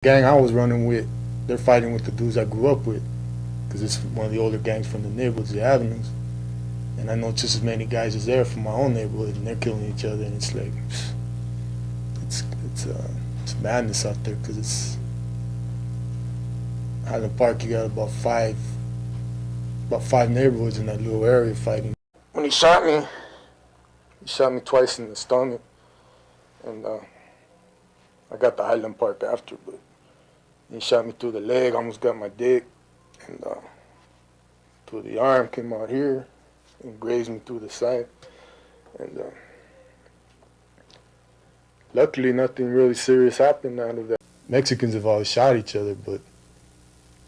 Gang I was running with, they're fighting with the dudes I grew up with, because it's one of the older gangs from the neighborhoods, the avenues. And I know just as many guys as there from my own neighborhood, and they're killing each other, and it's like, it's madness out there, because it's Highland Park. You got about five neighborhoods in that little area fighting. When he shot me twice in the stomach, and I got the Highland Park after, but he shot me through the leg, almost got my dick, and through the arm, came out here, and grazed me through the side. And luckily, nothing really serious happened out of that. Mexicans have always shot each other, but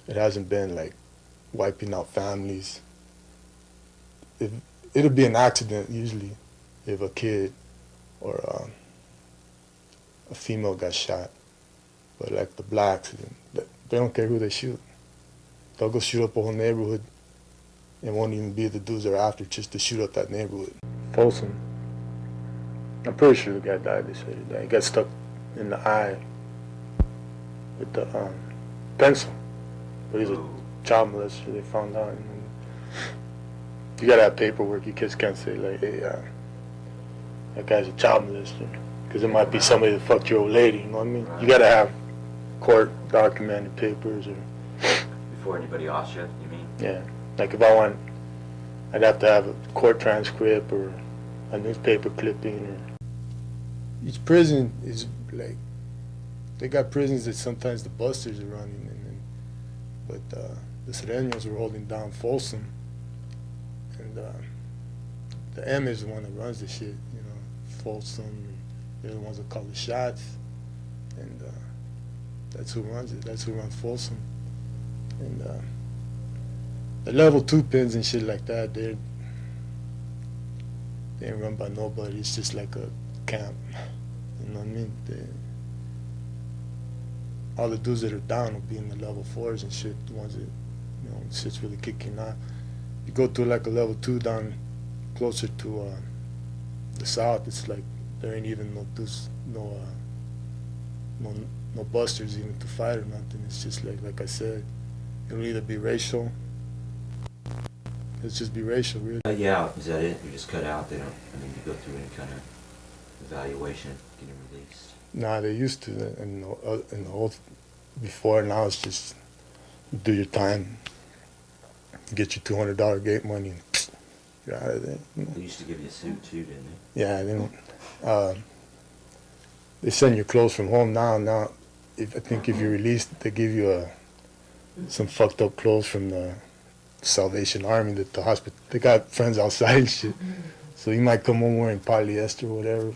it hasn't been like wiping out families. It'll be an accident usually if a kid or a female got shot. But like the blacks, they don't care who they shoot. They'll go shoot up a whole neighborhood. It won't even be the dudes they're after, just to shoot up that neighborhood. Folsom. I'm pretty sure the guy died. They said he died. He got stuck in the eye with the pencil. But he's a child molester, they found out. And you gotta have paperwork. You just can't say like, hey, that guy's a child molester. Because it might be somebody that fucked your old lady, you know what I mean? You gotta have court documented papers or... Before anybody asks you mean? Yeah. Like if I want, I'd have to have a court transcript or a newspaper clipping. Or each prison is like, they got prisons that sometimes the busters are running in, but the Serenos were holding down Folsom, and the M is the one that runs the shit, you know, Folsom. They're the ones that call the shots, and that's who runs it. That's who runs Folsom. And the level 2 pins and shit like that, they ain't run by nobody. It's just like a camp. You know what I mean? All the dudes that are down will be in the level 4s and shit. The ones that, you know, shit's really kicking out. You go to like a level 2 down closer to the south, it's like there ain't even no dudes, no busters even to fight or nothing. It's just like I said, it'll either be racial. It's just be racial, really. Yeah, is that it? You just cut out? They don't, I mean, you go through any kind of evaluation of getting released? Nah, they used to in the old, before. Now it's just do your time, get your $200 gate money, and you're out of there. You know? They used to give you a suit too, didn't they? Yeah, they don't. They send your clothes from home now. Now, I think if you're released, they give you some fucked up clothes from the Salvation Army that the hospital. They got friends outside and shit, so you might come home wearing polyester or whatever.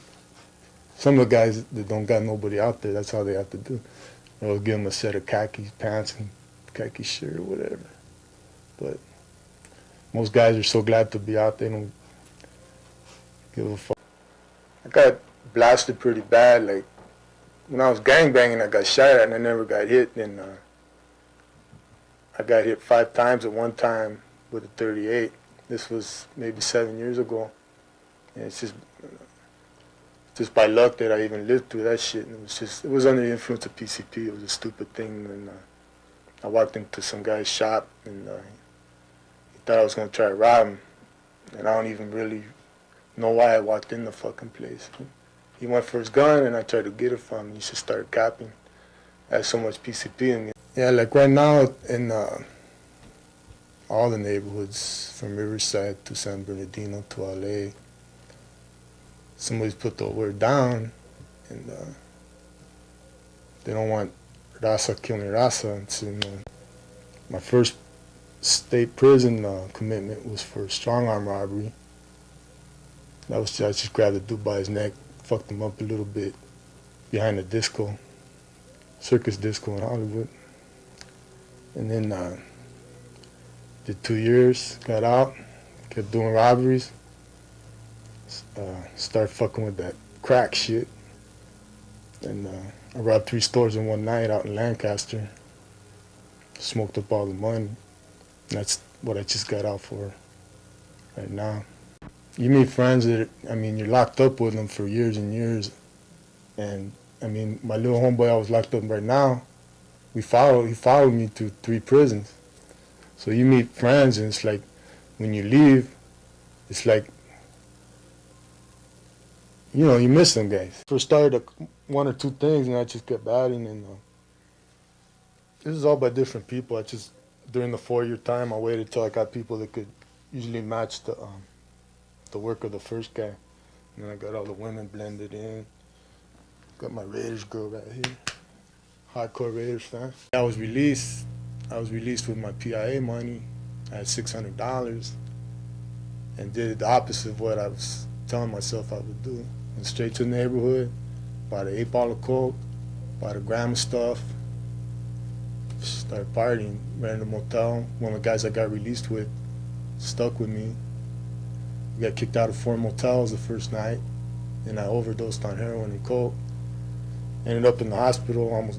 Some of the guys that don't got nobody out there, that's how they have to do. They'll give them a set of khaki pants and khaki shirt or whatever. But most guys are so glad to be out, they don't give a fuck. I got blasted pretty bad. Like when I was gangbanging, I got shot at and I never got hit. And I got hit 5 times at one time with a .38. This was maybe 7 years ago. And it's just by luck that I even lived through that shit. And it was under the influence of PCP. It was a stupid thing. And I walked into some guy's shop and he thought I was going to try to rob him. And I don't even really know why I walked in the fucking place. He went for his gun and I tried to get it from him. He just started capping. I had so much PCP in me. Yeah, like right now in all the neighborhoods from Riverside to San Bernardino to LA, somebody's put the word down and they don't want Raza killing Raza. And so, you know, my first state prison commitment was for strong arm robbery. I just grabbed the dude by his neck, fucked him up a little bit behind the disco, circus disco in Hollywood. And then did 2 years, got out, kept doing robberies, started fucking with that crack shit. And I robbed 3 stores in one night out in Lancaster, smoked up all the money. And that's what I just got out for right now. You meet friends that, I mean, you're locked up with them for years and years. And, I mean, my little homeboy I was locked up right now, he followed me to 3 prisons. So you meet friends, and it's like when you leave, it's like, you know, you miss them guys. First started 1 or 2 things, and I just kept adding, and this is all by different people. I just, during the 4-year time, I waited till I got people that could usually match the work of the first guy. And then I got all the women blended in. Got my Raiders girl right here. Hardcore Raiders fan. I was released with my PIA money. I had $600 and did the opposite of what I was telling myself I would do. Went straight to the neighborhood, bought an 8-ball of coke, bought a gram of stuff, started partying, ran to a motel. One of the guys I got released with stuck with me. We got kicked out of 4 motels the first night, and I overdosed on heroin and coke. Ended up in the hospital, almost